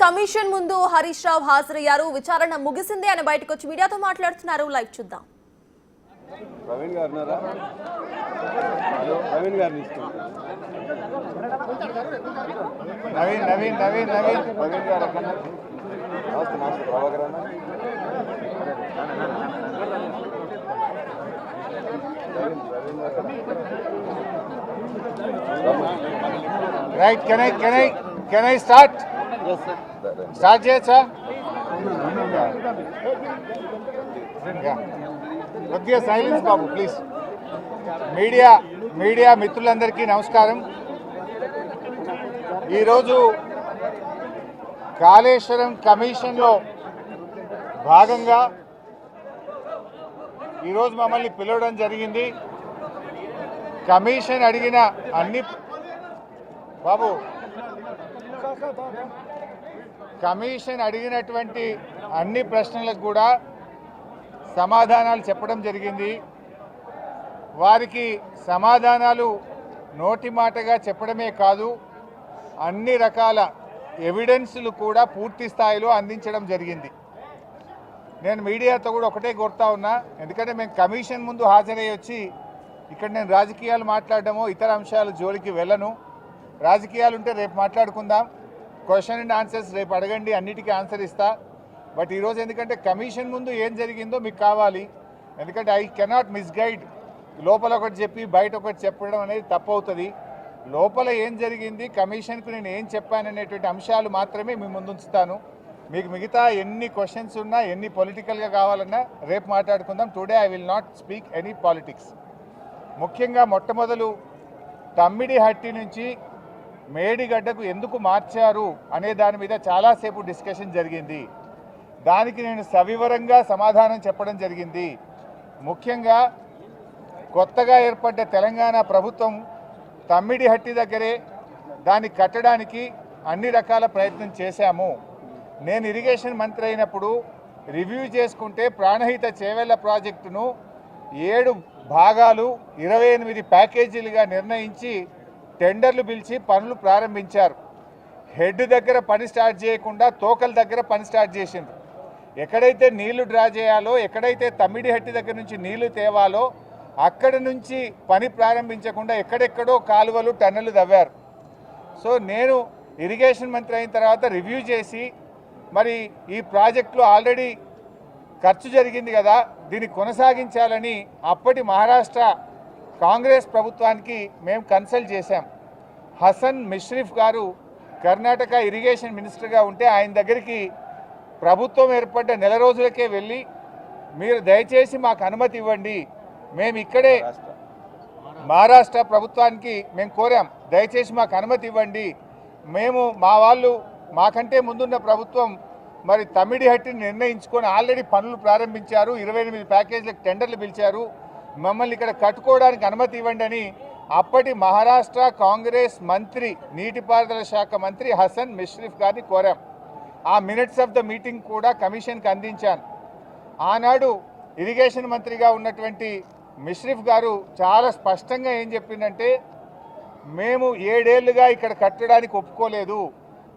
Commission ముందు హరీష్ రావు హాజరయ్యారు. విచారణ ముగిసింది అని బయటకు వచ్చి మీడియాతో మాట్లాడుతున్నారు. లైవ్ చూద్దాం. ప్రవీణ్ గారు ఉన్నారా? ప్రవీణ్ గారిని నవీన్ నవీన్ నవీన్ నవీన్ ప్రవీణ్ గారు అక్కడ నమస్తే నమస్తే ప్రభాకర్ అన్న రైట్ కెన్ ఐ స్టార్ట్ చేయొచ్చా? కొద్దిగా సైలెన్స్ బాబు ప్లీజ్. మీడియా మిత్రులందరికీ నమస్కారం. ఈరోజు కాళేశ్వరం కమిషన్లో భాగంగా ఈరోజు మమ్మల్ని పిలవడం జరిగింది. కమిషన్ అడిగిన కమిషన్ అడిగినటువంటి అన్ని ప్రశ్నలకు కూడా సమాధానాలు చెప్పడం జరిగింది. వారికి సమాధానాలు నోటి మాటగా చెప్పడమే కాదు, అన్ని రకాల ఎవిడెన్స్లు కూడా పూర్తి స్థాయిలో అందించడం జరిగింది. నేను మీడియాతో కూడా ఒకటే కోరుతా ఉన్నా, ఎందుకంటే మేము కమిషన్ ముందు హాజరై వచ్చి ఇక్కడ నేను రాజకీయాలు మాట్లాడడమో ఇతర అంశాల జోలికి వెళ్ళను. రాజకీయాలు ఉంటే రేపు మాట్లాడుకుందాం, క్వశ్చన్ అండ్ ఆన్సర్స్ రేపు అడగండి, అన్నిటికీ ఆన్సర్ ఇస్తా. బట్ ఈరోజు ఎందుకంటే కమిషన్ ముందు ఏం జరిగిందో మీకు కావాలి, ఎందుకంటే ఐ కెనాట్ మిస్గైడ్. లోపల ఒకటి చెప్పి బయట ఒకటి చెప్పడం అనేది తప్పు అవుతుంది. లోపల ఏం జరిగింది, కమిషన్కు నేను ఏం చెప్పాననేటువంటి అంశాలు మాత్రమే మీ ముందు ఉంచుతాను. మీకు మిగతా ఎన్ని క్వశ్చన్స్ ఉన్నా, ఎన్ని పొలిటికల్గా కావాలన్నా రేపు మాట్లాడుకుందాం. Today I will not speak any politics. ముఖ్యంగా మొట్టమొదలు తమ్మిడిహట్టి నుంచి మేడిగడ్డకు ఎందుకు మార్చారు అనే దాని మీద చాలాసేపు డిస్కషన్ జరిగింది. దానికి నేను సవివరంగా సమాధానం చెప్పడం జరిగింది. ముఖ్యంగా కొత్తగా ఏర్పడ్డ తెలంగాణ ప్రభుత్వం తమ్మిడిహట్టి దగ్గరే దాన్ని కట్టడానికి అన్ని రకాల ప్రయత్నం చేశాము. నేను ఇరిగేషన్ మంత్రి అయినప్పుడు రివ్యూ చేసుకుంటే ప్రాణహిత చేవెళ్ల ప్రాజెక్టును 7 భాగాలు 28 ప్యాకేజీలుగా నిర్ణయించి టెండర్లు పిలిచి పనులు ప్రారంభించారు. హెడ్ దగ్గర పని స్టార్ట్ చేయకుండా తోకల దగ్గర పని స్టార్ట్ చేసిండ్రు. ఎక్కడైతే నీళ్లు డ్రా చేయాలో, ఎక్కడైతే తమ్మిడిహట్టి దగ్గర నుంచి నీళ్లు తేవాలో అక్కడి నుంచి పని ప్రారంభించకుండా ఎక్కడెక్కడో కాలువలు టన్నెలు తవ్వారు. సో నేను ఇరిగేషన్ మంత్రి అయిన తర్వాత రివ్యూ చేసి, మరి ఈ ప్రాజెక్టులో ఆల్రెడీ ఖర్చు జరిగింది కదా, దీన్ని కొనసాగించాలని అప్పటి మహారాష్ట్ర కాంగ్రెస్ ప్రభుత్వానికి మేము కన్సల్ట్ చేశాం. హసన్ మిష్రిఫ్ గారు కర్ణాటక ఇరిగేషన్ మినిస్టర్గా ఉంటే ఆయన దగ్గరికి ప్రభుత్వం ఏర్పడ్డ నెల రోజులకే వెళ్ళి, మీరు దయచేసి మాకు అనుమతి ఇవ్వండి, మేము ఇక్కడే మహారాష్ట్ర ప్రభుత్వానికి మేము కోరాం, దయచేసి మాకు అనుమతి ఇవ్వండి, మేము మా వాళ్ళు మాకంటే ముందున్న ప్రభుత్వం మరి తమ్మిడిహట్టిని నిర్ణయించుకొని ఆల్రెడీ పనులు ప్రారంభించారు, 28 ప్యాకేజీలకు టెండర్లు పిలిచారు, మమ్మల్ని ఇక్కడ కట్టుకోవడానికి అనుమతి ఇవ్వండి అని అప్పటి మహారాష్ట్ర కాంగ్రెస్ మంత్రి, నీటిపారుదల శాఖ మంత్రి హసన్ మిష్రిఫ్ గారిని కోరాం. ఆ మినిట్స్ ఆఫ్ ద మీటింగ్ కూడా కమిషన్కి అందించాను. ఆనాడు ఇరిగేషన్ మంత్రిగా ఉన్నటువంటి మిష్రిఫ్ గారు చాలా స్పష్టంగా ఏం చెప్పిందంటే, మేము 7 ఏళ్లుగా ఇక్కడ కట్టడానికి ఒప్పుకోలేదు,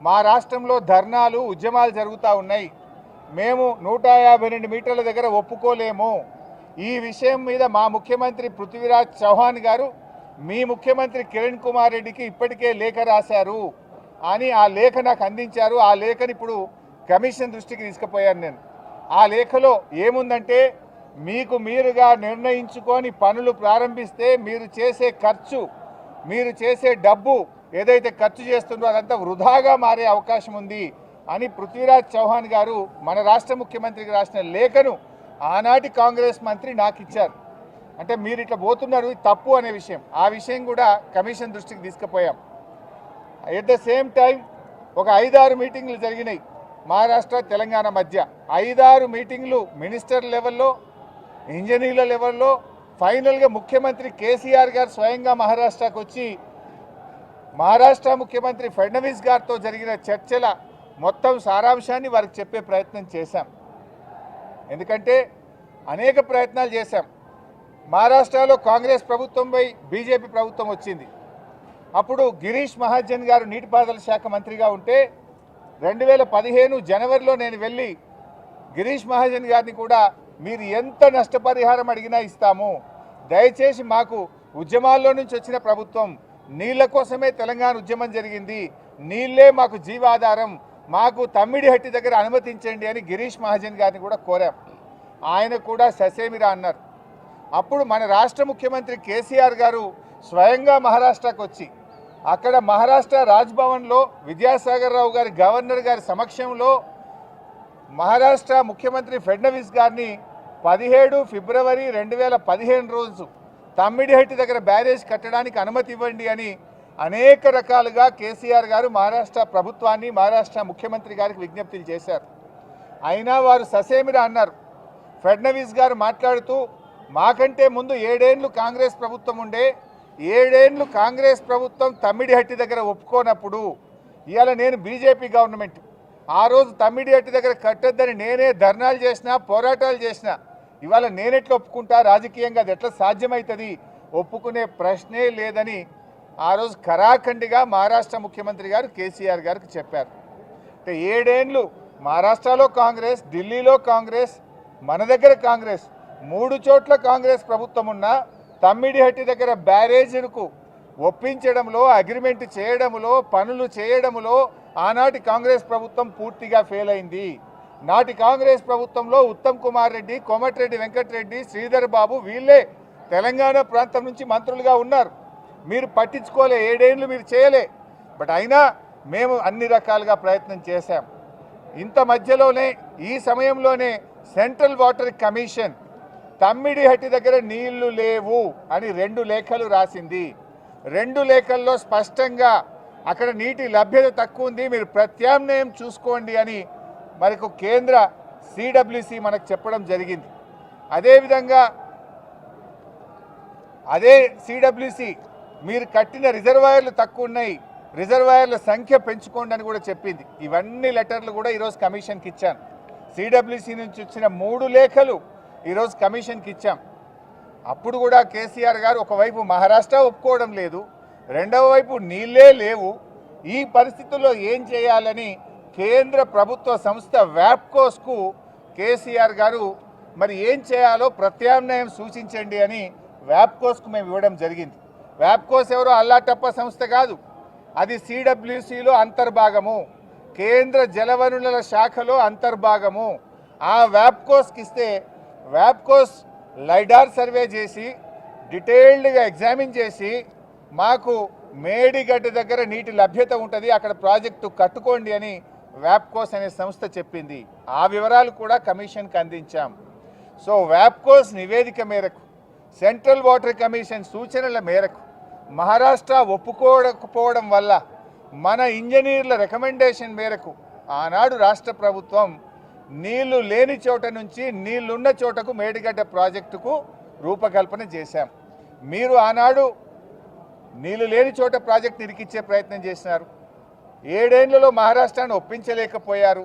మా రాష్ట్రంలో ధర్నాలు ఉద్యమాలు జరుగుతూ ఉన్నాయి, మేము 152 మీటర్ల దగ్గర ఒప్పుకోలేము. ఈ విషయం మీద మా ముఖ్యమంత్రి పృథ్వీరాజ్ చౌహాన్ గారు మీ ముఖ్యమంత్రి కిరణ్ కుమార్ రెడ్డికి ఇప్పటికే లేఖ రాశారు అని ఆ లేఖ నాకు అందించారు. ఆ లేఖను ఇప్పుడు కమిషన్ దృష్టికి తీసుకుపోయాను నేను. ఆ లేఖలో ఏముందంటే, మీకు మీరుగా నిర్ణయించుకొని పనులు ప్రారంభిస్తే మీరు చేసే ఖర్చు, మీరు చేసే డబ్బు ఏదైతే ఖర్చు చేస్తుందో అదంతా వృధాగా మారే అవకాశం ఉంది అని పృథ్వీరాజ్ చౌహాన్ గారు మన రాష్ట్ర ముఖ్యమంత్రికి రాసిన లేఖను ఆనాటి కాంగ్రెస్ మంత్రి నాకు ఇచ్చారు. అంటే మీరు ఇట్లా పోతున్నారు, తప్పు అనే విషయం, ఆ విషయం కూడా కమిషన్ దృష్టికి తీసుకుపోయాం. ఎట్ ద సేమ్ టైం ఒక 5-6 మీటింగ్లు జరిగినాయి మహారాష్ట్ర తెలంగాణ మధ్య. 5-6 మీటింగ్లు మినిస్టర్ లెవెల్లో, ఇంజనీర్ల లెవెల్లో, ఫైనల్గా ముఖ్యమంత్రి కేసీఆర్ గారు స్వయంగా మహారాష్ట్రకు వచ్చి మహారాష్ట్ర ముఖ్యమంత్రి ఫడ్నవీస్ గారితో జరిగిన చర్చల మొత్తం సారాంశాన్ని వారికి చెప్పే ప్రయత్నం చేశాం. ఎందుకంటే అనేక ప్రయత్నాలు చేశాం. మహారాష్ట్రలో కాంగ్రెస్ ప్రభుత్వంపై బీజేపీ ప్రభుత్వం వచ్చింది. అప్పుడు గిరీష్ మహాజన్ గారు నీటిపారుదల శాఖ మంత్రిగా ఉంటే 2015 జనవరిలో నేను వెళ్ళి గిరీష్ మహాజన్ గారిని కూడా మీరు ఎంత నష్టపరిహారం అడిగినా ఇస్తాము, దయచేసి మాకు ఉద్యమాల్లో నుంచి వచ్చిన ప్రభుత్వం, నీళ్ల కోసమే తెలంగాణ ఉద్యమం జరిగింది, నీళ్లే మాకు జీవాధారం, మాకు తమ్మిడిహట్టి దగ్గర అనుమతించండి అని గిరీష్ మహాజన్ గారిని కూడా కోరాం. ఆయన కూడా ససేమిరా అన్నారు. అప్పుడు మన రాష్ట్ర ముఖ్యమంత్రి కేసీఆర్ గారు స్వయంగా మహారాష్ట్రకు వచ్చి అక్కడ మహారాష్ట్ర రాజ్భవన్లో విద్యాసాగర్ రావు గారి గవర్నర్ గారి సమక్షంలో మహారాష్ట్ర ముఖ్యమంత్రి ఫడ్నవీస్ గారిని 17 ఫిబ్రవరి 2015 రోజు తమ్మిడిహట్టి దగ్గర బ్యారేజ్ కట్టడానికి అనుమతి ఇవ్వండి అని అనేక రకాలుగా కేసీఆర్ గారు మహారాష్ట్ర ప్రభుత్వాన్ని, మహారాష్ట్ర ముఖ్యమంత్రి గారికి విజ్ఞప్తులు చేశారు. అయినా వారు ససేమిరా అన్నారు. ఫడ్నవీస్ గారు మాట్లాడుతూ మాకంటే ముందు 7 ఏళ్ళు కాంగ్రెస్ ప్రభుత్వం ఉండే, 7 ఏళ్ళు కాంగ్రెస్ ప్రభుత్వం తమ్మిడిహట్టి దగ్గర ఒప్పుకోనప్పుడు ఇవాళ నేను బీజేపీ గవర్నమెంట్, ఆ రోజు తమ్మిడిహట్టి దగ్గర కట్టొద్దని నేనే ధర్నాలు చేసినా, పోరాటాలు చేసినా, ఇవాళ నేనెట్లా ఒప్పుకుంటా, రాజకీయంగా అది ఎట్లా సాధ్యమవుతుంది, ఒప్పుకునే ప్రశ్నే లేదని ఆ రోజు ఖరాఖండిగా మహారాష్ట్ర ముఖ్యమంత్రి గారు కేసీఆర్ గారికి చెప్పారు. అంటే 7 ఏళ్ళు మహారాష్ట్రలో కాంగ్రెస్, ఢిల్లీలో కాంగ్రెస్, మన దగ్గర కాంగ్రెస్, 3 చోట్ల కాంగ్రెస్ ప్రభుత్వం ఉన్నా తమ్మిడిహట్టి దగ్గర బ్యారేజీలకు ఒప్పించడంలో, అగ్రిమెంట్ చేయడంలో, పనులు చేయడంలో ఆనాటి కాంగ్రెస్ ప్రభుత్వం పూర్తిగా ఫెయిల్ అయింది. నాటి కాంగ్రెస్ ప్రభుత్వంలో ఉత్తమ్ కుమార్ రెడ్డి, కోమటిరెడ్డి వెంకటరెడ్డి, శ్రీధర్ బాబు వీళ్ళే తెలంగాణ ప్రాంతం నుంచి మంత్రులుగా ఉన్నారు. మీరు పట్టించుకోలే, 7 ఏళ్ళు మీరు చేయలే. బట్ అయినా మేము అన్ని రకాలుగా ప్రయత్నం చేశాం. ఇంత మధ్యలోనే ఈ సమయంలోనే సెంట్రల్ వాటర్ కమిషన్ తమ్మిడిహట్టి దగ్గర నీళ్లు లేవు అని 2 లేఖలు రాసింది. 2 లేఖల్లో స్పష్టంగా అక్కడ నీటి లభ్యత తక్కువ ఉంది, మీరు ప్రత్యామ్నాయం చూసుకోండి అని మనకు కేంద్ర సిడబ్ల్యూసి మనకు చెప్పడం జరిగింది. అదేవిధంగా అదే సిడబ్ల్యూసి మీరు కట్టిన రిజర్వాయర్లు తక్కువ ఉన్నాయి, రిజర్వాయర్ల సంఖ్య పెంచుకోండి అని కూడా చెప్పింది. ఇవన్నీ లెటర్లు కూడా ఈరోజు కమిషన్కి ఇచ్చాను. సిడబ్ల్యూసి నుంచి వచ్చిన 3 లేఖలు ఈరోజు కమిషన్కి ఇచ్చాం. అప్పుడు కూడా కేసీఆర్ గారు ఒకవైపు మహారాష్ట్ర ఒప్పుకోవడం లేదు, రెండవ వైపు నీళ్ళే లేవు. ఈ పరిస్థితుల్లో ఏం చేయాలని కేంద్ర ప్రభుత్వ సంస్థ వ్యాప్కోస్కు కేసీఆర్ గారు మరి ఏం చేయాలో ప్రత్యామ్నాయం సూచించండి అని వ్యాప్కోస్కు మేము ఇవ్వడం జరిగింది. వ్యాప్కోస్ ఎవరో అల్లాటప్ప సంస్థ కాదు, అది సిడబ్ల్యూసిలో అంతర్భాగము, కేంద్ర జలవనరుల శాఖలో అంతర్భాగము. ఆ వ్యాప్కోస్కి ఇస్తే వ్యాప్కోస్ లైడార్ సర్వే చేసి డీటెయిల్డ్గా ఎగ్జామిన్ చేసి మాకు మేడిగడ్డ దగ్గర నీటి లభ్యత ఉంటుంది, అక్కడ ప్రాజెక్టు కట్టుకోండి అని వ్యాప్కోస్ అనే సంస్థ చెప్పింది. ఆ వివరాలు కూడా కమిషన్కి అందించాం. సో వ్యాప్కోస్ నివేదిక మేరకు, సెంట్రల్ వాటర్ కమిషన్ సూచనల మేరకు మహారాష్ట్ర ఒప్పుకోకపోవడం వల్ల మన ఇంజనీర్ల రికమెండేషన్ మేరకు ఆనాడు రాష్ట్ర ప్రభుత్వం నీళ్లు లేని చోట నుంచి నీళ్లున్న చోటకు మేడిగడ్డ ప్రాజెక్టుకు రూపకల్పన చేశాం. మీరు ఆనాడు నీళ్లు లేని చోట ప్రాజెక్ట్ ఇరికిచ్చే ప్రయత్నం చేసినారు. 7 ఏళ్లలో మహారాష్ట్రాన్ని ఒప్పించలేకపోయారు.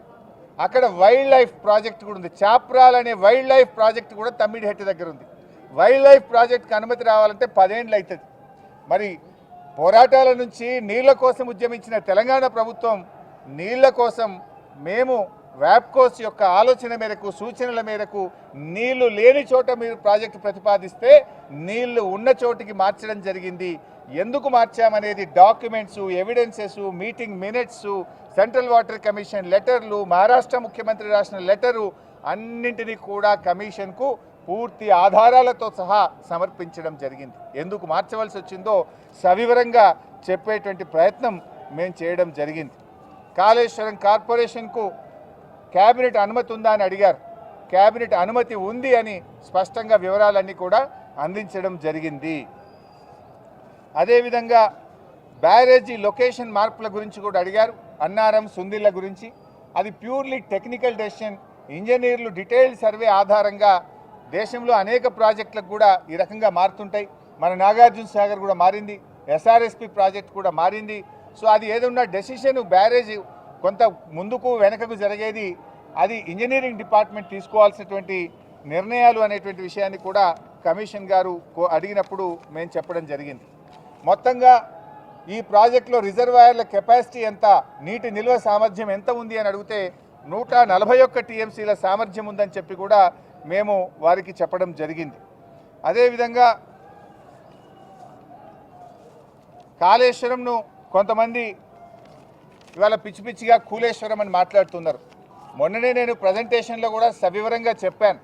అక్కడ వైల్డ్ లైఫ్ ప్రాజెక్ట్ కూడా ఉంది, చాప్రాల్ అనే వైల్డ్ లైఫ్ ప్రాజెక్ట్ కూడా తమ్మిడిహట్టి దగ్గర ఉంది. వైల్డ్ లైఫ్ ప్రాజెక్ట్కి అనుమతి రావాలంటే 10 ఏళ్ళు అవుతుంది. మరి పోరాటాల నుంచి నీళ్ల కోసం ఉద్యమించిన తెలంగాణ ప్రభుత్వం నీళ్ల కోసం మేము వ్యాప్కోస్ యొక్క ఆలోచన మేరకు, సూచనల మేరకు నీళ్లు లేని చోట మీరు ప్రాజెక్టు ప్రతిపాదిస్తే నీళ్లు ఉన్న చోటికి మార్చడం జరిగింది. ఎందుకు మార్చామనేది documents, evidences, meeting minutes, Central Water Commission లెటర్లు, మహారాష్ట్ర ముఖ్యమంత్రి రాసిన లెటరు అన్నింటినీ కూడా కమిషన్కు పూర్తి ఆధారాలతో సహా సమర్పించడం జరిగింది. ఎందుకు మార్చవలసి వచ్చిందో సవివరంగా చెప్పేటువంటి ప్రయత్నం మేము చేయడం జరిగింది. కాళేశ్వరం కార్పొరేషన్కు క్యాబినెట్ అనుమతి ఉందా అని అడిగారు. క్యాబినెట్ అనుమతి ఉంది అని స్పష్టంగా వివరాలన్నీ కూడా అందించడం జరిగింది. అదేవిధంగా బ్యారేజీ లొకేషన్ మార్పుల గురించి కూడా అడిగారు. అన్నారం, సుందిళ్ళ గురించి అది ప్యూర్లీ టెక్నికల్ డెసిషన్. ఇంజనీర్లు డీటెయిల్డ్ సర్వే ఆధారంగా దేశంలో అనేక ప్రాజెక్టులకు కూడా ఈ రకంగా మారుతుంటాయి. మన నాగార్జున సాగర్ కూడా మారింది, ఎస్ఆర్ఎస్పి ప్రాజెక్ట్ కూడా మారింది. సో అది ఏదన్నా డెసిషన్ బ్యారేజ్ కొంత ముందుకు వెనకకు జరిగేది అది ఇంజనీరింగ్ డిపార్ట్మెంట్ తీసుకోవాల్సినటువంటి నిర్ణయాలు అనేటువంటి విషయాన్ని కూడా కమిషన్ గారు అడిగినప్పుడు మేము చెప్పడం జరిగింది. మొత్తంగా ఈ ప్రాజెక్టులో రిజర్వాయర్ల కెపాసిటీ ఎంత, నీటి నిల్వ సామర్థ్యం ఎంత ఉంది అని అడిగితే 141 టీఎంసీల సామర్థ్యం ఉందని చెప్పి కూడా మేము వారికి చెప్పడం జరిగింది. అదేవిధంగా కాళేశ్వరంను కొంతమంది ఇవాళ పిచ్చి పిచ్చిగా కూలేశ్వరం అని మాట్లాడుతున్నారు. మొన్ననే నేను ప్రజెంటేషన్లో కూడా సవివరంగా చెప్పాను.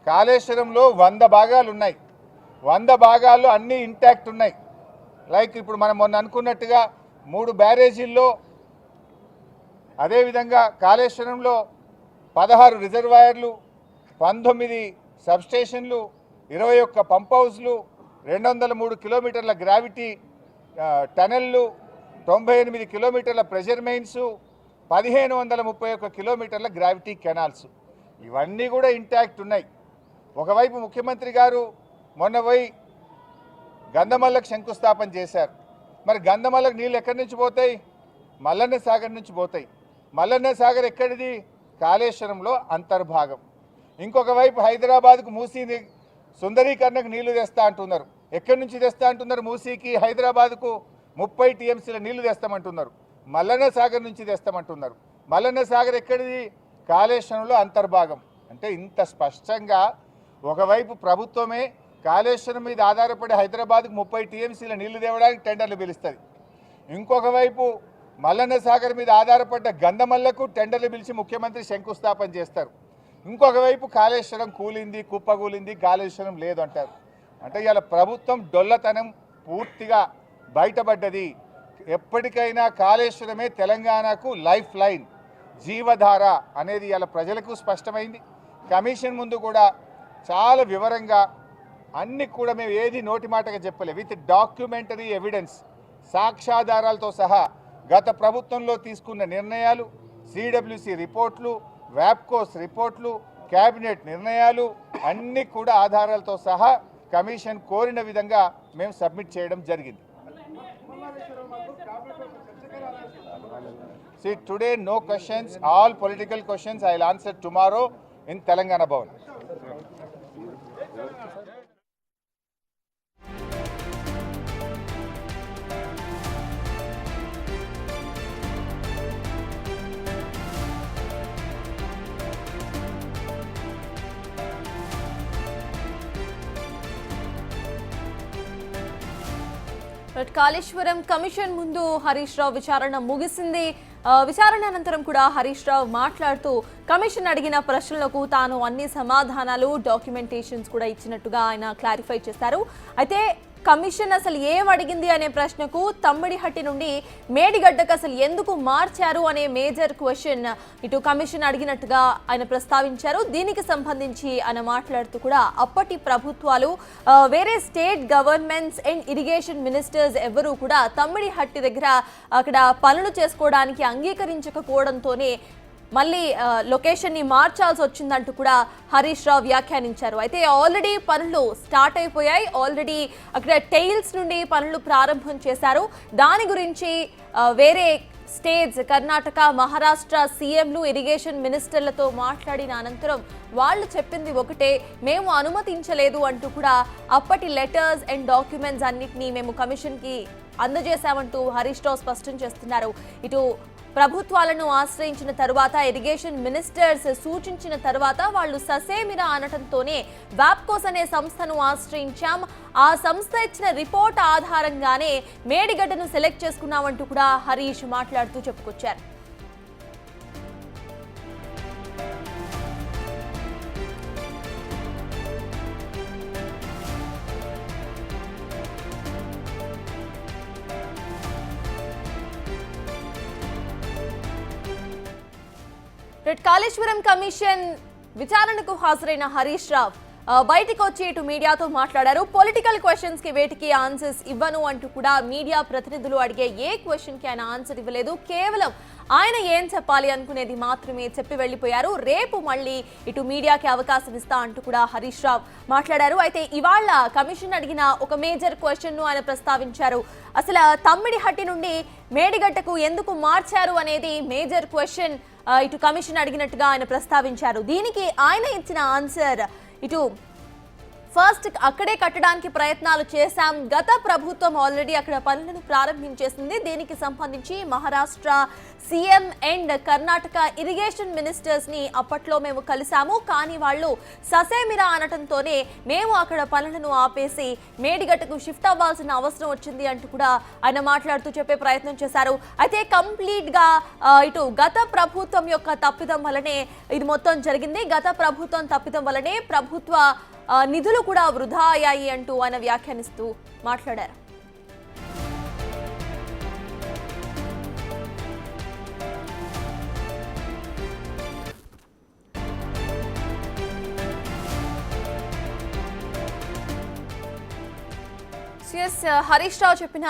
కాళేశ్వరంలో 100 భాగాలు ఉన్నాయి. 100 భాగాల్లో అన్నీ ఇంటాక్ట్ ఉన్నాయి. లైక్ ఇప్పుడు మనం మొన్న అనుకున్నట్టుగా 3 బ్యారేజీల్లో, అదేవిధంగా కాళేశ్వరంలో 16 రిజర్వాయర్లు, 19 సబ్స్టేషన్లు, 21 పంప్ హౌస్లు, 203 కిలోమీటర్ల గ్రావిటీ టనెళ్ళు, 98 కిలోమీటర్ల ప్రెషర్ మెయిన్స్, 1531 కిలోమీటర్ల గ్రావిటీ కెనాల్స్, ఇవన్నీ కూడా ఇంటాక్ట్ ఉన్నాయి. ఒకవైపు ముఖ్యమంత్రి గారు మొన్న పోయి గంధమల్లకు శంకుస్థాపన చేశారు. మరి గంధమల్లకు నీళ్ళు ఎక్కడి నుంచి పోతాయి? మల్లన్న సాగర్ నుంచి పోతాయి. మల్లన్న సాగర్ ఎక్కడిది? కాళేశ్వరంలో అంతర్భాగం. ఇంకొక వైపు హైదరాబాద్కు మూసీ సుందరీకరణకు నీళ్లు తెస్తా అంటున్నారు. ఎక్కడి నుంచి తెస్తా అంటున్నారు? మూసీకి హైదరాబాద్కు 30 టీఎంసీల నీళ్లు తెస్తామంటున్నారు. మల్లన్న సాగర్ నుంచి తెస్తామంటున్నారు. మల్లన్న సాగర్ ఎక్కడిది? కాళేశ్వరంలో అంతర్భాగం. అంటే ఇంత స్పష్టంగా ఒకవైపు ప్రభుత్వమే కాళేశ్వరం మీద ఆధారపడి హైదరాబాద్కు 30 టీఎంసీల నీళ్లు తేవడానికి టెండర్లు పిలుస్తుంది. ఇంకొక వైపు మల్లన్న సాగర్ మీద ఆధారపడ్డ గంధమల్లకు టెండర్లు పిలిచి ముఖ్యమంత్రి శంకుస్థాపన చేస్తారు. ఇంకొక వైపు కాళేశ్వరం కూలింది, కుప్పకూలింది, కాళేశ్వరం లేదు అంటారు. అంటే ఇవాళ ప్రభుత్వం డొల్లతనం పూర్తిగా బయటపడ్డది. ఎప్పటికైనా కాళేశ్వరమే తెలంగాణకు లైఫ్ లైన్, జీవధార అనేది ఇవాళ ప్రజలకు స్పష్టమైంది. కమిషన్ ముందు కూడా చాలా వివరంగా అన్ని కూడా మేము ఏది నోటి మాటగా చెప్పలే, విత్ డాక్యుమెంటరీ ఎవిడెన్స్, సాక్ష్యాధారాలతో సహా గత ప్రభుత్వంలో తీసుకున్న నిర్ణయాలు, సిడబ్ల్యూసి రిపోర్ట్లు, వ్యాప్కోస్ రిపోర్ట్లు, క్యాబినెట్ నిర్ణయాలు అన్నీ కూడా ఆధారాలతో సహా కమిషన్ కోరిన విధంగా మేము సబ్మిట్ చేయడం జరిగింది. See, today no questions, all political questions I will answer tomorrow in Telangana Bhavan. Kaleshwaram commission ముందు హరీష్ రావు విచారణ ముగిసింది. విచారణ అనంతరం కూడా హరీష్ రావు మాట్లాడుతూ కమిషన్ అడిగిన ప్రశ్నలకు తాను అన్ని సమాధానాలు, డాక్యుమెంటేషన్స్ కూడా ఇచ్చినట్టుగా ఆయన క్లారిఫై చేశారు. అయితే కమిషన్ అసలు ఏం అడిగింది అనే ప్రశ్నకు తమ్మిడిహట్టి నుండి మేడిగడ్డకు అసలు ఎందుకు మార్చారు అనే మేజర్ క్వశ్చన్ ఇటు కమిషన్ అడిగినట్టుగా ఆయన ప్రస్తావించారు. దీనికి సంబంధించి ఆయన మాట్లాడుతూ కూడా అప్పటి ప్రభుత్వాలు, వేరే state governments and irrigation ministers ఎవరూ కూడా తమ్మిడిహట్టి దగ్గర అక్కడ పనులు చేసుకోవడానికి అంగీకరించకపోవడంతోనే మళ్ళీ లొకేషన్ని మార్చాల్సి వచ్చిందంటూ కూడా హరీష్ రావు వ్యాఖ్యానించారు. అయితే ఆల్రెడీ పనులు స్టార్ట్ అయిపోయాయి, ఆల్రెడీ అక్కడ టెయిల్స్ నుండి పనులు ప్రారంభం చేశారు. దాని గురించి వేరే స్టేట్స్ కర్ణాటక, మహారాష్ట్ర సీఎంలు, ఇరిగేషన్ మినిస్టర్లతో మాట్లాడిన అనంతరం వాళ్ళు చెప్పింది ఒకటే, మేము అనుమతించలేదు అంటూ కూడా అప్పటి లెటర్స్ అండ్ డాక్యుమెంట్స్ అన్నిటినీ మేము కమిషన్కి అందజేశామంటూ హరీష్ రావు స్పష్టం చేస్తున్నారు. ఇటు ప్రభుత్వాలను ఆశ్రయించిన తరువాత, ఇరిగేషన్ మినిస్టర్స్ సూచించిన తరువాత వాళ్ళు ససేమిరా అనటంతోనే వ్యాప్కోస్ అనే సంస్థను ఆశ్రయించాం. ఆ సంస్థ ఇచ్చిన రిపోర్ట్ ఆధారంగానే మేడిగడ్డను సెలెక్ట్ చేసుకున్నామంటూ కూడా హరీష్ మాట్లాడుతూ చెప్పుకొచ్చారు. కాళేశ్వరం కమిషన్ విచారణకు హాజరైన హరీష్ రావు బయటికి వచ్చి ఇటు మీడియాతో మాట్లాడారు. పొలిటికల్ క్వశ్చన్స్ కి వేటికి ఆన్సర్స్ ఇవ్వను అంటూ కూడా మీడియా ప్రతినిధులు అడిగే ఏ క్వశ్చన్ కి ఆయన ఆన్సర్ ఇవ్వలేదు. కేవలం ఆయన ఏం చెప్పాలి అనుకునేది మాత్రమే చెప్పి వెళ్ళిపోయారు. రేపు మళ్ళీ ఇటు మీడియాకి అవకాశం ఇస్తా అంటూ కూడా హరీష్ రావు మాట్లాడారు. అయితే ఇవాళ కమిషన్ అడిగిన ఒక మేజర్ క్వశ్చన్ ను ఆయన ప్రస్తావించారు. అసలు తమ్మిడిహట్టి నుండి మేడిగడ్డకు ఎందుకు మార్చారు అనేది మేజర్ క్వశ్చన్ ఇటు కమిషన్ అడిగినట్టుగా ఆయన ప్రస్తావించారు. దీనికి ఆయన ఇచ్చిన ఆన్సర్ ఇటు ఫస్ట్ అక్కడే కట్టడానికి ప్రయత్నాలు చేశాం. గత ప్రభుత్వం ఆల్రెడీ అక్కడ పనులను ప్రారంభించేసింది. దీనికి సంబంధించి Maharashtra CM and Karnataka irrigation ministers ని అప్పట్లో మేము కలిసాము. కానీ వాళ్ళు ససేమిరా అనటంతోనే మేము అక్కడ పనులను ఆపేసి మేడిగట్టుకు షిఫ్ట్ అవ్వాల్సిన అవసరం వచ్చింది అంటూ కూడా ఆయన మాట్లాడుతూ చెప్పే ప్రయత్నం చేశారు. అయితే కంప్లీట్ గా ఇటు గత ప్రభుత్వం యొక్క తప్పిదం వల్లనే ఇది మొత్తం జరిగింది. గత ప్రభుత్వం తప్పిదం వల్లనే ప్రభుత్వ నిధులు కూడా వృధా అయ్యాయి అంటూ ఆయన వ్యాఖ్యానిస్తూ మాట్లాడారు. సిఎస్ హరీష్ రావు చెప్పిన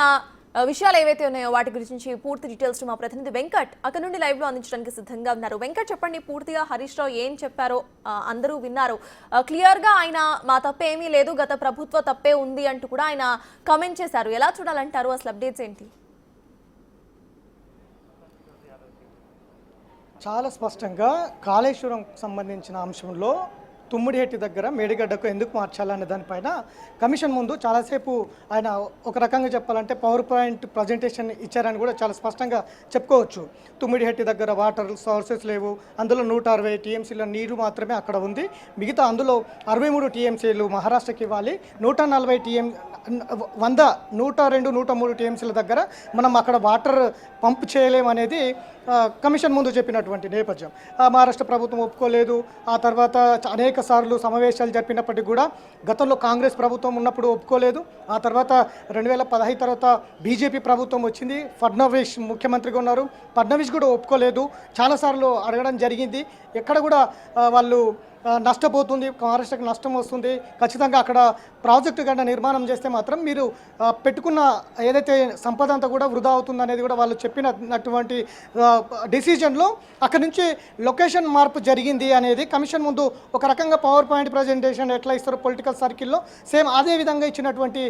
విషయాలు ఏవైతే ఉన్నాయో వాటి గురించి పూర్తి డీటెయిల్స్ మా ప్రతినిధి వెంకట్ అక్కడ నుండి లైవ్ లో అందించడానికి సిద్ధంగా ఉన్నారు. వెంకట్, చెప్పండి పూర్తిగా హరీష్ రావు ఏం చెప్పారో అందరూ విన్నారు. క్లియర్ గా ఆయన మా తప్పేమీ లేదు, గత ప్రభుత్వ తప్పే ఉంది అంటూ కూడా ఆయన కామెంట్ చేశారు. ఎలా చూడాలంటారు? అసలు అప్డేట్స్ ఏంటి? చాలా స్పష్టంగా కాళేశ్వరం సంబంధించిన అంశంలో తుమ్మిడిహెట్టి దగ్గర మేడిగడ్డకు ఎందుకు మార్చాలనే దానిపైన కమిషన్ ముందు చాలాసేపు ఆయన ఒక రకంగా చెప్పాలంటే పవర్ పాయింట్ ప్రజెంటేషన్ ఇచ్చారని కూడా చాలా స్పష్టంగా చెప్పుకోవచ్చు. తుమ్మిడిహెట్టి దగ్గర వాటర్ సోర్సెస్ లేవు, అందులో 160 టీఎంసీల నీరు మాత్రమే అక్కడ ఉంది. మిగతా అందులో 63 టీఎంసీలు మహారాష్ట్రకి ఇవ్వాలి. 102, 103 టీఎంసీల దగ్గర మనం అక్కడ వాటర్ పంప్ చేయలేమనేది కమిషన్ ముందు చెప్పినటువంటి నేపథ్యం. మహారాష్ట్ర ప్రభుత్వం ఒప్పుకోలేదు. ఆ తర్వాత అనేక సార్లు సమావేశాలు జరిపినప్పటికీ కూడా గతంలో కాంగ్రెస్ ప్రభుత్వం ఉన్నప్పుడు ఒప్పుకోలేదు. ఆ తర్వాత 2015 తర్వాత బీజేపీ ప్రభుత్వం వచ్చింది. ఫడ్నవీస్ ముఖ్యమంత్రిగా ఉన్నారు. ఫడ్నవీస్ కూడా ఒప్పుకోలేదు. చాలాసార్లు అడగడం జరిగింది. ఎక్కడ కూడా వాళ్ళు నష్టపోతుంది, మహారాష్ట్రకి నష్టం వస్తుంది, ఖచ్చితంగా అక్కడ ప్రాజెక్టు గంట నిర్మాణం చేస్తే మాత్రం మీరు పెట్టుకున్న ఏదైతే సంపద అంతా కూడా వృధా అవుతుంది అనేది కూడా వాళ్ళు చెప్పినటువంటి డెసిజన్లో అక్కడి నుంచి లొకేషన్ మార్పు జరిగింది అనేది కమిషన్ ముందు ఒక రకంగా పవర్ పాయింట్ ప్రజెంటేషన్ ఎట్లా ఇస్తారో పొలిటికల్ సర్కిల్లో సేమ్ అదే విధంగా ఇచ్చినటువంటి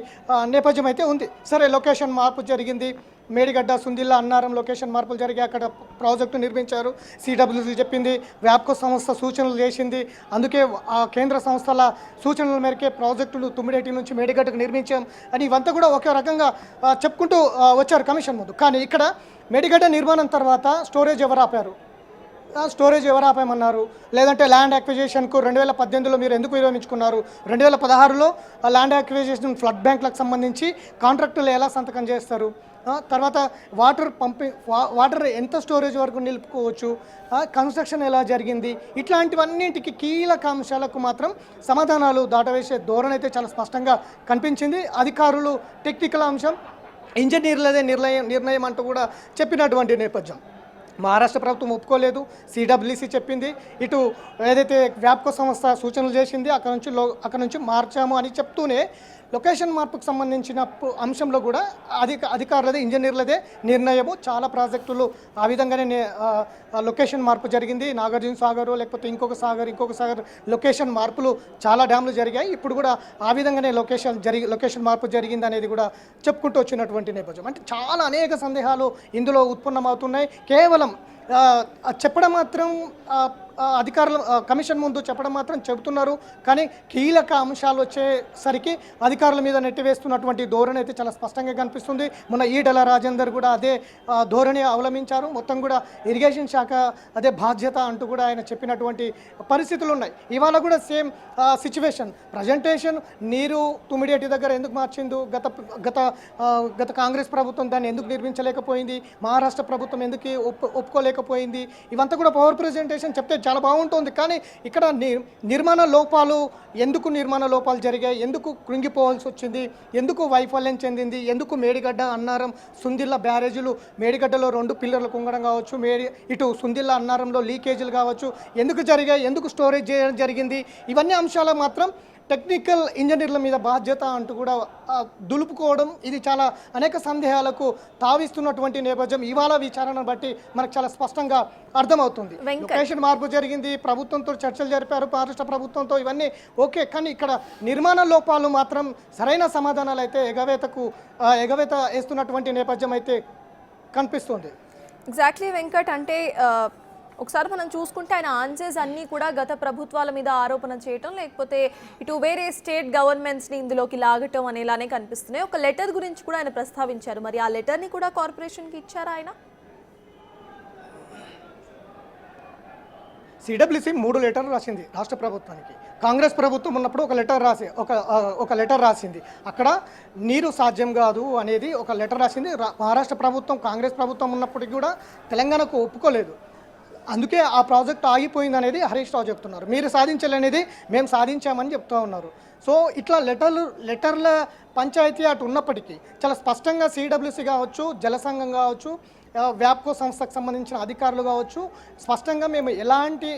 నేపథ్యం అయితే ఉంది. సరే, లొకేషన్ మార్పు జరిగింది, మేడిగడ్డ సుందిల్లా అన్నారం లొకేషన్ మార్పులు జరిగి అక్కడ ప్రాజెక్టు నిర్మించారు. సిడబ్ల్యూసీ చెప్పింది, వ్యాప్కో సంస్థ సూచనలు చేసింది. అందుకే ఆ కేంద్ర సంస్థల సూచనల మేరకే ప్రాజెక్టులు తుమ్మిడేటి నుంచి మేడిగడ్డకు నిర్మించాం అని ఇవంతా కూడా ఒకే రకంగా చెప్పుకుంటూ వచ్చారు కమిషన్ ముందు. కానీ ఇక్కడ మేడిగడ్డ నిర్మాణం తర్వాత స్టోరేజ్ ఎవరు ఆపారు? స్టోరేజ్ ఎవరు ఆపామన్నారు? లేదంటే ల్యాండ్ అక్విజిషన్కు 2018లో మీరు ఎందుకు విరమించుకున్నారు? 2016లో ల్యాండ్ అక్విజిషన్ ఫ్లడ్ బ్యాంక్లకు సంబంధించి కాంట్రాక్టులు ఎలా సంతకం చేస్తారు? తర్వాత వాటర్ ఎంత స్టోరేజ్ వరకు నిలుపుకోవచ్చు, కన్స్ట్రక్షన్ ఎలా జరిగింది, ఇట్లాంటివన్నింటికి కీలక అంశాలకు మాత్రం సమాధానాలు దాటవేసే ధోరణి అయితే చాలా స్పష్టంగా కనిపించింది. అధికారులు టెక్నికల్ అంశం, ఇంజనీర్లదే నిర్ణయం అంటూ కూడా చెప్పినటువంటి నేపథ్యం. మహారాష్ట్ర ప్రభుత్వం ఒప్పుకోలేదు, సిడబ్ల్యూసీ చెప్పింది, ఇటు ఏదైతే వ్యాప్కో సంస్థ సూచనలు చేసింది అక్కడ నుంచి మార్చాము అని చెప్తూనే లొకేషన్ మార్పుకు సంబంధించిన అంశంలో కూడా అధికారులదే ఇంజనీర్లదే నిర్ణయము. చాలా ప్రాజెక్టులు ఆ విధంగానే లొకేషన్ మార్పు జరిగింది. నాగార్జున సాగర్ లేకపోతే ఇంకొక సాగర్ లొకేషన్ మార్పులు చాలా డ్యామ్లు జరిగాయి. ఇప్పుడు కూడా ఆ విధంగానే లొకేషన్ మార్పు జరిగింది అనేది కూడా చెప్పుకుంటూ వచ్చినటువంటి నేపథ్యం. అంటే చాలా అనేక సందేహాలు ఇందులో ఉత్పన్నమవుతున్నాయి. కేవలం చెప్పడం మాత్రం అధికారులు కమిషన్ ముందు చెప్పడం మాత్రం చెబుతున్నారు, కానీ కీలక అంశాలు వచ్చేసరికి అధికారుల మీద నెట్టివేస్తున్నటువంటి ధోరణి అయితే చాలా స్పష్టంగా కనిపిస్తుంది. మొన్న ఈటెల రాజేందర్ కూడా అదే ధోరణి అవలంబించారు. మొత్తం కూడా ఇరిగేషన్ శాఖ అదే బాధ్యత అంటూ కూడా ఆయన చెప్పినటువంటి పరిస్థితులు ఉన్నాయి. ఇవాళ కూడా సేమ్ సిచ్యువేషన్ ప్రజెంటేషన్. నీరు తుమ్మిడిహెట్టి దగ్గర ఎందుకు మార్చిందో, గత కాంగ్రెస్ ప్రభుత్వం దాన్ని ఎందుకు నిర్మించలేకపోయింది, మహారాష్ట్ర ప్రభుత్వం ఎందుకు ఒప్పుకోలేకపోయింది, ఇవంతా కూడా పవర్ ప్రజెంటేషన్ చెప్తే చాలా బాగుంటుంది. కానీ ఇక్కడ నిర్మాణ లోపాలు జరిగాయి, ఎందుకు కృంగిపోవాల్సి వచ్చింది, ఎందుకు వైఫల్యం చెందింది, ఎందుకు మేడిగడ్డ అన్నారం సుందిల్లా బ్యారేజీలు మేడిగడ్డలో 2 పిల్లర్లు కుంగడం కావచ్చు, ఇటు సుందిల్లా అన్నారంలో లీకేజీలు కావచ్చు, ఎందుకు జరిగాయి, ఎందుకు స్టోరేజ్ చేయడం జరిగింది, ఇవన్నీ అంశాలు మాత్రం టెక్నికల్ ఇంజనీర్ల మీద బాధ్యత అంటూ కూడా దులుపుకోవడం ఇది చాలా అనేక సందేహాలకు తావిస్తున్నటువంటి నేపథ్యం ఇవాళ విచారణ బట్టి మనకు చాలా స్పష్టంగా అర్థమవుతుంది. లొకేషన్ మార్పు జరిగింది, ప్రభుత్వంతో చర్చలు జరిపారు, మహారాష్ట్ర ప్రభుత్వంతో, ఇవన్నీ ఓకే. కానీ ఇక్కడ నిర్మాణ లోపాలు మాత్రం సరైన సమాధానాలు అయితే ఎగవేత వేస్తున్నటువంటి నేపథ్యం అయితే కనిపిస్తుంది. ఎగ్జాక్ట్లీ వెంకట్. అంటే ఒకసారి మనం చూసుకుంటే ఆయన ఆన్సర్స్ అన్నీ కూడా గత ప్రభుత్వాల మీద ఆరోపణ చేయటం, లేకపోతే ఇటు వేరే స్టేట్ గవర్నమెంట్స్ని ఇందులోకి లాగటం అనేలానే కనిపిస్తున్నాయి. ఒక లెటర్ గురించి కూడా ఆయన ప్రస్తావించారు. మరి ఆ లెటర్ని కూడా కార్పొరేషన్కి ఇచ్చారా ఆయన? సిడబ్ల్యూసి 3 లెటర్లు రాసింది రాష్ట్ర ప్రభుత్వానికి. కాంగ్రెస్ ప్రభుత్వం ఉన్నప్పుడు ఒక లెటర్ రాసింది. అక్కడ నీరు సాధ్యం కాదు అనేది ఒక లెటర్ రాసింది. మహారాష్ట్ర ప్రభుత్వం కాంగ్రెస్ ప్రభుత్వం ఉన్నప్పటికీ కూడా తెలంగాణకు ఒప్పుకోలేదు. అందుకే ఆ ప్రాజెక్ట్ ఆగిపోయింది అనేది హరీష్ రావు చెప్తున్నారు. మీరు సాధించాలనేది మేము సాధించామని చెప్తూ ఉన్నారు. సో ఇట్లా లెటర్ల పంచాయతీ అటు ఉన్నప్పటికీ చాలా స్పష్టంగా సిడబ్ల్యూసి కావచ్చు, జలసంఘం కావచ్చు, వ్యాప్కో సంస్థకు సంబంధించిన అధికారులు కావచ్చు, స్పష్టంగా మేము ఎలాంటి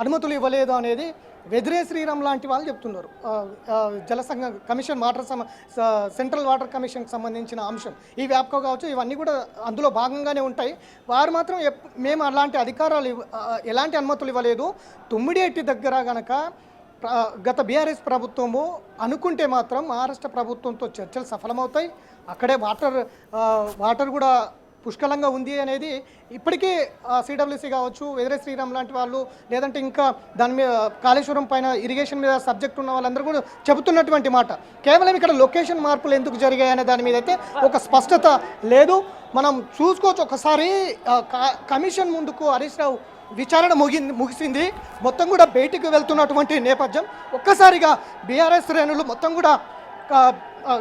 అనుమతులు ఇవ్వలేదు అనేది వెదిరే శ్రీరామ్ లాంటి వాళ్ళు చెప్తున్నారు. జలసంఘం కమిషన్ సెంట్రల్ వాటర్ కమిషన్కి సంబంధించిన అంశం ఈ వ్యాప్కో కావచ్చు, ఇవన్నీ కూడా అందులో భాగంగానే ఉంటాయి. వారు మాత్రం మేము అలాంటి అధికారాలు ఎలాంటి అనుమతులు ఇవ్వలేదు. తుమ్మిడిఎట్టి దగ్గర గనక గత బీఆర్ఎస్ ప్రభుత్వము అనుకుంటే మాత్రం మహారాష్ట్ర ప్రభుత్వంతో చర్చలు సఫలమవుతాయి. అక్కడే వాటర్ కూడా పుష్కలంగా ఉంది అనేది ఇప్పటికీ సిడబ్ల్యూసి కావచ్చు, వెదిరే శ్రీరామ్ లాంటి వాళ్ళు, లేదంటే ఇంకా దాని మీద కాళేశ్వరం పైన ఇరిగేషన్ మీద సబ్జెక్ట్ ఉన్న వాళ్ళందరూ కూడా చెబుతున్నటువంటి మాట. కేవలం ఇక్కడ లొకేషన్ మార్పులు ఎందుకు జరిగాయనే దాని మీద అయితే ఒక స్పష్టత లేదు. మనం చూసుకోవచ్చు. ఒకసారి కమిషన్ ముందుకు హరీష్ రావు విచారణ ముగిసింది. మొత్తం కూడా బయటికి వెళ్తున్నటువంటి నేపథ్యం. ఒక్కసారిగా బీఆర్ఎస్ శ్రేణులు మొత్తం కూడా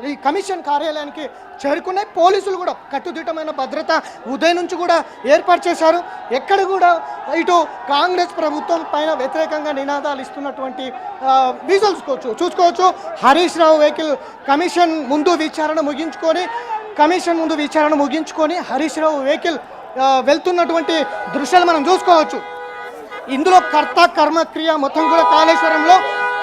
ఈ కమిషన్ కార్యాలయానికి చేరుకున్నాయి. పోలీసులు కూడా కట్టుదిట్టమైన భద్రత ఉదయం నుంచి కూడా ఏర్పాటు చేశారు. ఎక్కడ కూడా ఇటు కాంగ్రెస్ ప్రభుత్వం పైన వ్యతిరేకంగా నినాదాలు ఇస్తున్నటువంటి విజువల్స్ చూసుకోవచ్చు. హరీష్ రావు వెహికల్ కమిషన్ ముందు విచారణ ముగించుకొని హరీష్ రావు వెహికల్ వెళ్తున్నటువంటి దృశ్యాలు మనం చూసుకోవచ్చు. ఇందులో కర్త కర్మక్రియ మొత్తం కూడా కాళేశ్వరంలో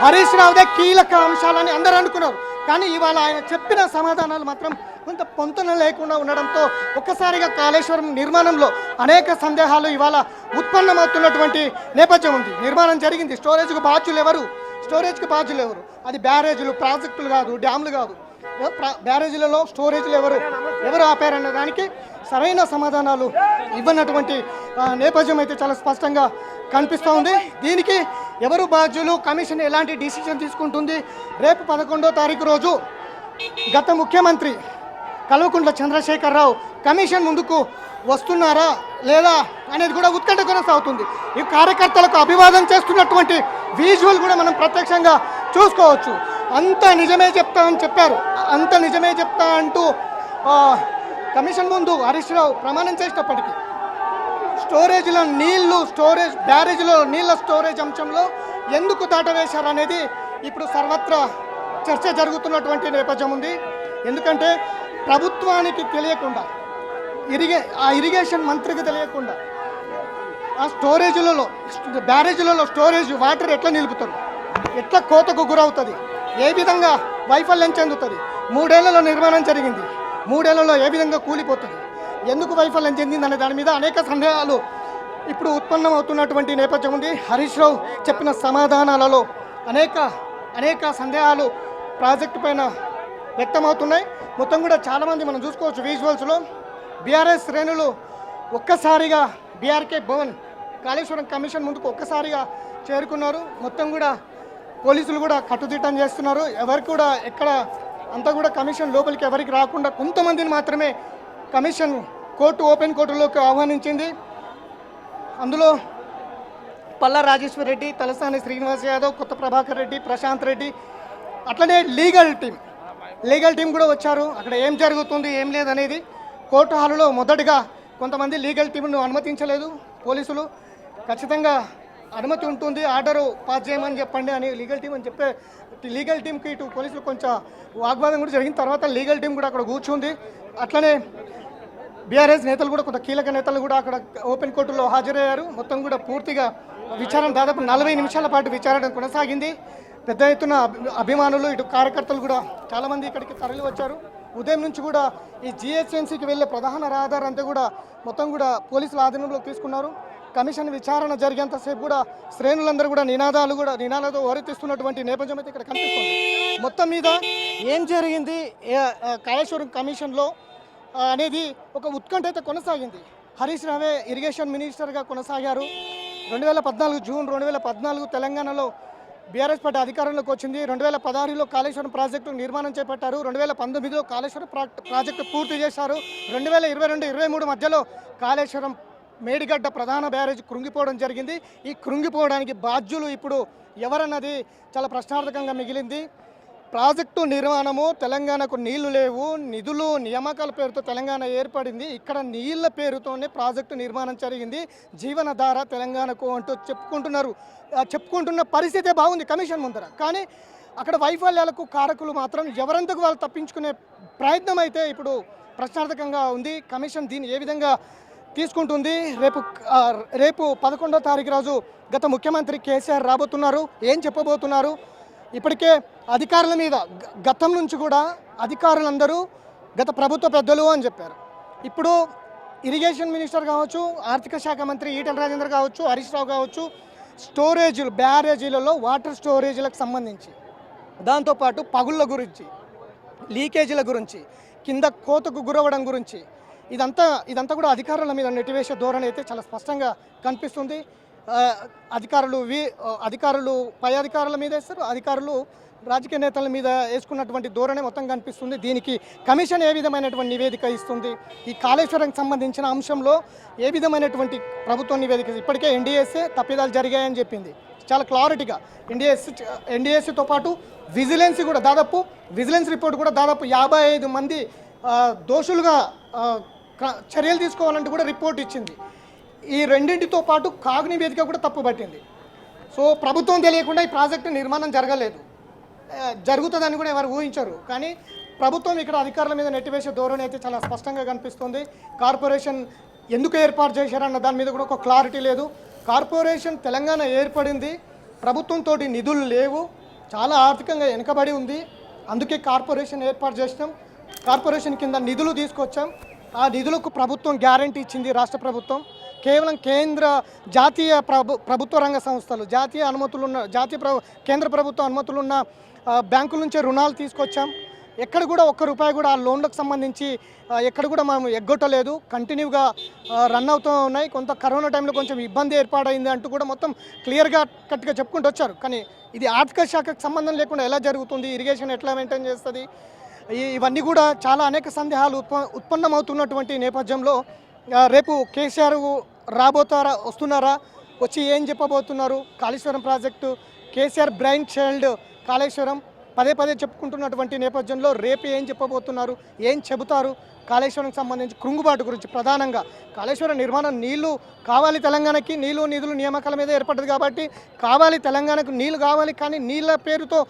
హరీష్ రావుదే కీలక అంశాలని అందరూ అనుకున్నారు. కానీ ఇవాళ ఆయన చెప్పిన సమాధానాలు మాత్రం కొంత పొంతన లేకుండా ఉండడంతో ఒక్కసారిగా కాళేశ్వరం నిర్మాణంలో అనేక సందేహాలు ఇవాళ ఉత్పన్నమవుతున్నటువంటి నేపథ్యం ఉంది. నిర్మాణం జరిగింది. స్టోరేజ్కి బాధ్యులు ఎవరు? అది బ్యారేజీలు, ప్రాజెక్టులు కాదు, డ్యామ్లు కాదు. బ్యారేజీలలో స్టోరేజ్లు ఎవరు ఆపారన్న దానికి సరైన సమాధానాలు ఇవ్వనటువంటి నేపథ్యం అయితే చాలా స్పష్టంగా కనిపిస్తూ ఉంది. దీనికి ఎవరు బాధ్యులు, కమిషన్ ఎలాంటి డిసిషన్ తీసుకుంటుంది? రేపు 11వ తారీఖు రోజు గత ముఖ్యమంత్రి కల్వకుంట్ల చంద్రశేఖరరావు కమిషన్ ముందుకు వస్తున్నారా లేదా అనేది కూడా ఉత్కంఠ కొనసాగుతుంది. ఈ కార్యకర్తలకు అభివాదం చేస్తున్నటువంటి విజువల్ కూడా మనం ప్రత్యక్షంగా చూసుకోవచ్చు. అంత నిజమే చెప్తా అంటూ కమిషన్ ముందు హరీష్ రావు ప్రమాణం చేసినప్పటికీ బ్యారేజ్లో నీళ్ళ స్టోరేజ్ అంశంలో ఎందుకు దాటవేశారనేది ఇప్పుడు సర్వత్రా చర్చ జరుగుతున్నటువంటి నేపథ్యం ఉంది. ఎందుకంటే ప్రభుత్వానికి తెలియకుండా, ఇరిగేషన్ మంత్రికి తెలియకుండా ఆ బ్యారేజ్లలో స్టోరేజ్ వాటర్ ఎట్లా నిలుపుతారు, ఎట్లా కోతకు గురవుతుంది, ఏ విధంగా వైఫల్యం చెందుతుంది? 3 ఏళ్లలో నిర్మాణం జరిగింది. 3 ఏళ్లలో ఏ విధంగా కూలిపోతుంది, ఎందుకు వైఫల్యం చెందింది అనే దాని మీద అనేక సందేహాలు ఇప్పుడు ఉత్పన్నమవుతున్నటువంటి నేపథ్యం ఉంది. హరీష్ రావు చెప్పిన సమాధానాలలో అనేక సందేహాలు ప్రాజెక్టు పైన వ్యక్తమవుతున్నాయి. మొత్తం కూడా చాలామంది మనం చూసుకోవచ్చు విజువల్స్లో బీఆర్ఎస్ శ్రేణులు ఒక్కసారిగా బీఆర్కే భవన్ కాళేశ్వరం కమిషన్ ముందుకు ఒక్కసారిగా చేరుకున్నారు. మొత్తం కూడా పోలీసులు కూడా కట్టుదిట్టం చేస్తున్నారు. ఎవరికి కూడా ఎక్కడ అంతా కూడా కమిషన్ లోపలికి ఎవరికి రాకుండా కొంతమందిని మాత్రమే కమిషన్ ఓపెన్ కోర్టులోకి ఆహ్వానించింది. అందులో పల్లా రాజేశ్వర్ రెడ్డి, తలసాని శ్రీనివాస్ యాదవ్, కొత్త ప్రభాకర్ రెడ్డి, ప్రశాంత్ రెడ్డి, అట్లనే లీగల్ టీం కూడా వచ్చారు. అక్కడ ఏం జరుగుతుంది ఏం లేదనేది కోర్టు హాలులో మొదటగా కొంతమంది లీగల్ టీంను అనుమతించలేదు పోలీసులు. ఖచ్చితంగా అనుమతి ఉంటుంది, ఆర్డరు పాస్ చేయమని చెప్పండి అని లీగల్ టీంకి ఇటు పోలీసులు కొంచెం వాగ్వాదం కూడా జరిగిన తర్వాత లీగల్ టీం కూడా అక్కడ కూర్చుంది. అట్లనే బీఆర్ఎస్ నేతలు కూడా కొంత కీలక నేతలు కూడా అక్కడ ఓపెన్ కోర్టులో హాజరయ్యారు. మొత్తం కూడా పూర్తిగా విచారణ దాదాపు 40 నిమిషాల పాటు విచారణ కొనసాగింది. పెద్ద ఎత్తున అభిమానులు ఇటు కార్యకర్తలు కూడా చాలామంది ఇక్కడికి తరలి వచ్చారు. ఉదయం నుంచి కూడా ఈ జిహెచ్ఎంసీకి వెళ్ళే ప్రధాన రహదారి అంతా కూడా మొత్తం కూడా పోలీసుల ఆధీనంలోకి తీసుకున్నారు. కమిషన్ విచారణ జరిగేంతసేపు కూడా శ్రేణులందరూ కూడా నినాదాలతో హోరెత్తిస్తున్నటువంటి నేపథ్యం అయితే ఇక్కడ కనిపిస్తుంది. మొత్తం మీద ఏం జరిగింది కాళేశ్వరం కమిషన్లో అనేది ఒక ఉత్కంఠ అయితే కొనసాగింది. హరీష్ రావే ఇరిగేషన్ మినిస్టర్గా కొనసాగారు. 2014 జూన్ 2014 తెలంగాణలో బీఆర్ఎస్ పార్టీ అధికారంలోకి వచ్చింది. 2016లో కాళేశ్వరం ప్రాజెక్టు నిర్మాణం చేపట్టారు. 2019లో కాళేశ్వరం ప్రాజెక్టు పూర్తి చేశారు. 2022-23 మధ్యలో కాళేశ్వరం మేడిగడ్డ ప్రధాన బ్యారేజ్ కృంగిపోవడం జరిగింది. ఈ కృంగిపోవడానికి బాధ్యులు ఇప్పుడు ఎవరన్నది చాలా ప్రశ్నార్థకంగా మిగిలింది. ప్రాజెక్టు నిర్మాణము, తెలంగాణకు నీళ్లు లేవు, నిధులు నియామకాల పేరుతో తెలంగాణ ఏర్పడింది. ఇక్కడ నీళ్ల పేరుతోనే ప్రాజెక్టు నిర్మాణం జరిగింది. జీవనధార తెలంగాణకు అంటూ చెప్పుకుంటున్న పరిస్థితే బాగుంది కమిషన్ ముందర. కానీ అక్కడ వైఫల్యాలకు కారకులు మాత్రం ఎవరంతకు వాళ్ళు తప్పించుకునే ప్రయత్నం అయితే ఇప్పుడు ప్రశ్నార్థకంగా ఉంది. కమిషన్ దీన్ని ఏ విధంగా తీసుకుంటుంది? రేపు 11వ తారీఖు రోజు గత ముఖ్యమంత్రి కేసీఆర్ రాబోతున్నారు. ఏం చెప్పబోతున్నారు? ఇప్పటికే అధికారుల మీద గతం నుంచి కూడా అధికారులందరూ గత ప్రభుత్వ పెద్దలు అని చెప్పారు. ఇప్పుడు ఇరిగేషన్ మినిస్టర్ కావచ్చు, ఆర్థిక శాఖ మంత్రి ఈటెల రాజేందర్ కావచ్చు, హరీష్ రావు కావచ్చు, స్టోరేజీలు బ్యారేజీలలో వాటర్ స్టోరేజీలకు సంబంధించి, దాంతోపాటు పగుళ్ళ గురించి, లీకేజీల గురించి, కింద కోతకు గురవడం గురించి ఇదంతా కూడా అధికారుల మీద నెట్టివేసే ధోరణి అయితే చాలా స్పష్టంగా కనిపిస్తుంది. అధికారులు పై అధికారుల మీద వేస్తారు, అధికారులు రాజకీయ నేతల మీద వేసుకున్నటువంటి ధోరణి మొత్తం కనిపిస్తుంది. దీనికి కమిషన్ ఏ విధమైనటువంటి నివేదిక ఇస్తుంది? ఈ కాళేశ్వరంకి సంబంధించిన అంశంలో ఏ విధమైనటువంటి ప్రభుత్వ నివేదిక? ఇప్పటికే ఎన్డీఎస్ఏ తప్పిదాలు జరిగాయని చెప్పింది చాలా క్లారిటీగా. ఎన్డీఎస్ఏతో పాటు విజిలెన్స్ కూడా విజిలెన్స్ రిపోర్ట్ కూడా దాదాపు 55 మంది దోషులుగా చర్యలు తీసుకోవాలంటూ కూడా రిపోర్ట్ ఇచ్చింది. ఈ రెండింటితో పాటు కాగ్ నివేదిక కూడా తప్పు పట్టింది. సో ప్రభుత్వం తెలియకుండా ఈ ప్రాజెక్టు నిర్మాణం జరగలేదు, జరుగుతుందని కూడా ఎవరు ఊహించరు. కానీ ప్రభుత్వం ఇక్కడ అధికారుల మీద నెట్టివేసే ధోరణి అయితే చాలా స్పష్టంగా కనిపిస్తుంది. కార్పొరేషన్ ఎందుకు ఏర్పాటు చేశారన్న దాని మీద కూడా ఒక క్లారిటీ లేదు. కార్పొరేషన్ తెలంగాణ ఏర్పడింది, ప్రభుత్వంతో నిధులు లేవు, చాలా ఆర్థికంగా వెనుకబడి ఉంది. అందుకే కార్పొరేషన్ ఏర్పాటు చేసినాం, కార్పొరేషన్ కింద నిధులు తీసుకొచ్చాం. ఆ నిధులకు ప్రభుత్వం గ్యారంటీ ఇచ్చింది. రాష్ట్ర ప్రభుత్వం కేవలం జాతీయ ప్రభుత్వ రంగ సంస్థలు, కేంద్ర ప్రభుత్వ అనుమతులున్న బ్యాంకుల నుంచే రుణాలు తీసుకొచ్చాం. ఎక్కడ కూడా ఒక్క రూపాయి కూడా ఆ లోన్లకు సంబంధించి ఎక్కడ కూడా మనం ఎగ్గొట్టలేదు. కంటిన్యూగా రన్ అవుతూ ఉన్నాయి. కొంత కరోనా టైంలో కొంచెం ఇబ్బంది ఏర్పాటైంది అంటూ కూడా మొత్తం క్లియర్గా కట్గా చెప్పుకుంటూ వచ్చారు. కానీ ఇది ఆర్థిక శాఖకు సంబంధం లేకుండా ఎలా జరుగుతుంది, ఇరిగేషన్ ఎట్లా మెయింటైన్ చేస్తుంది, ఇవన్నీ కూడా చాలా అనేక సందేహాలు ఉత్పన్నమవుతున్నటువంటి నేపథ్యంలో రేపు కేసీఆర్ వస్తున్నారా, వచ్చి ఏం చెప్పబోతున్నారు? Kaleshwaram project KCR brain child Kaleshwaram పదే చెప్పుకుంటున్నటువంటి నేపథ్యంలో రేపు ఏం చెప్పబోతున్నారు, ఏం చెబుతారు? కాళేశ్వరంకి సంబంధించి కృంగుబాటు గురించి ప్రధానంగా కాళేశ్వరం నిర్మాణం నీళ్లు కావాలి తెలంగాణకి, నిధులు నియామకాల మీద ఏర్పడ్డది కాబట్టి కావాలి తెలంగాణకు నీళ్లు కావాలి. కానీ నీళ్ళ పేరుతో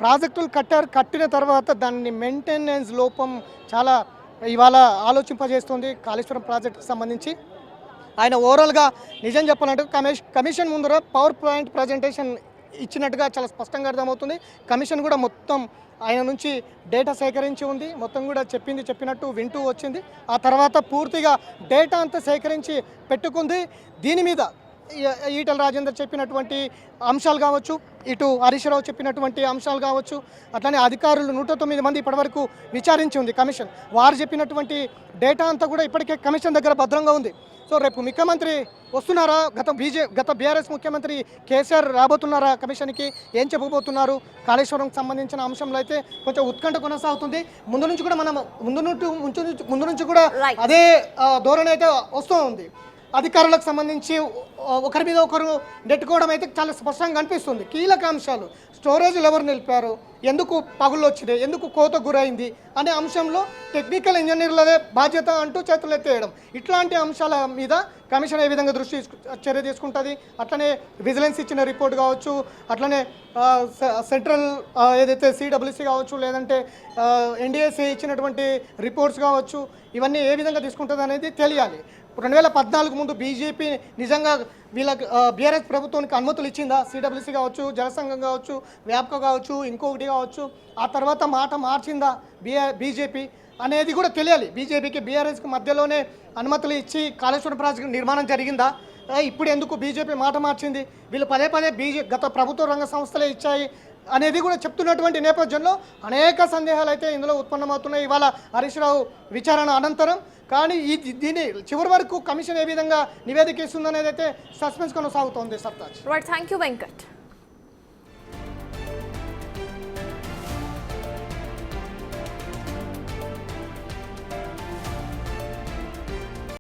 ప్రాజెక్టులు కట్టిన తర్వాత దాన్ని మెయింటెనెన్స్ లోపం చాలా ఇవాళ ఆలోచింపజేస్తుంది కాళేశ్వరం ప్రాజెక్టుకి సంబంధించి. ఆయన ఓవరాల్గా నిజం చెప్పాలంటే కమిషన్ ముందర పవర్ పాయింట్ ప్రజెంటేషన్ ఇచ్చినట్టుగా చాలా స్పష్టంగా అర్థమవుతుంది. కమిషన్ కూడా మొత్తం ఆయన నుంచి డేటా సేకరించి ఉంది, మొత్తం కూడా చెప్పినట్టు వింటూ వచ్చింది. ఆ తర్వాత పూర్తిగా డేటా అంతా సేకరించి పెట్టుకుంది. దీని మీద ఈటెల రాజేందర్ చెప్పినటువంటి అంశాలు కావచ్చు, ఇటు హరీష్ రావు చెప్పినటువంటి అంశాలు కావచ్చు, అట్లనే అధికారులు 109 మంది ఇప్పటివరకు విచారించి ఉంది కమిషన్. వారు చెప్పినటువంటి డేటా అంతా కూడా ఇప్పటికే కమిషన్ దగ్గర భద్రంగా ఉంది. సో రేపు ముఖ్యమంత్రి వస్తున్నారా, గత బీఆర్ఎస్ ముఖ్యమంత్రి కేసీఆర్ రాబోతున్నారా కమిషన్కి, ఏం చెప్పబోతున్నారు? కాళేశ్వరంకి సంబంధించిన అంశంలో అయితే కొంచెం ఉత్కంఠ కొనసాగుతుంది. ముందు నుంచి కూడా అదే ధోరణి అయితే వస్తూ ఉంది. అధికారులకు సంబంధించి ఒకరి మీద ఒకరు నెట్టుకోవడం అయితే చాలా స్పష్టంగా కనిపిస్తుంది. కీలక అంశాలు, స్టోరేజ్లు ఎవరు నిలిపారు, ఎందుకు పగుళ్ళు వచ్చినాయి, ఎందుకు కోత గురైంది అనే అంశంలో టెక్నికల్ ఇంజనీర్లదే బాధ్యత అంటూ చేతులు ఎత్తేయడం, ఇట్లాంటి అంశాల మీద కమిషన్ ఏ విధంగా చర్య తీసుకుంటుంది? అట్లనే విజిలెన్స్ ఇచ్చిన రిపోర్ట్ కావచ్చు, అట్లనే సెంట్రల్ ఏదైతే సిడబ్ల్యూసీ కావచ్చు, లేదంటే ఎన్డీఎస్ఏ ఇచ్చినటువంటి రిపోర్ట్స్ కావచ్చు, ఇవన్నీ ఏ విధంగా తీసుకుంటుంది అనేది తెలియాలి. 2014 ముందు బీజేపీ నిజంగా బీఆర్ఎస్ ప్రభుత్వానికి అనుమతులు ఇచ్చిందా? సిడబ్ల్యూసీ కావచ్చు, జనసంఘం కావచ్చు, వ్యాప్కో కావచ్చు, ఇంకొకటి కావచ్చు. ఆ తర్వాత మాట మార్చిందా బీజేపీ అనేది కూడా తెలియాలి. బీజేపీకి బీఆర్ఎస్కి మధ్యలోనే అనుమతులు ఇచ్చి కాళేశ్వరం ప్రాజెక్టు నిర్మాణం జరిగిందా? ఇప్పుడు ఎందుకు బీజేపీ మాట మార్చింది? వీళ్ళు పదే గత ప్రభుత్వ రంగ సంస్థలే ఇచ్చాయి, అనేది కూడా చెప్తున్నటువంటి నేపథ్యంలో అనేక సందేహాలు అయితే ఇందులో ఉత్పన్నమవుతున్నాయి ఇవాళ హరీష్ రావు విచారణ అనంతరం. కానీ దీని చివరి వరకు కమిషన్ ఏ విధంగా నివేదిక ఇస్తుందనేది అయితే సస్పెన్స్ కొనసాగుతోంది. Sartaj. Right, thank you Venkat.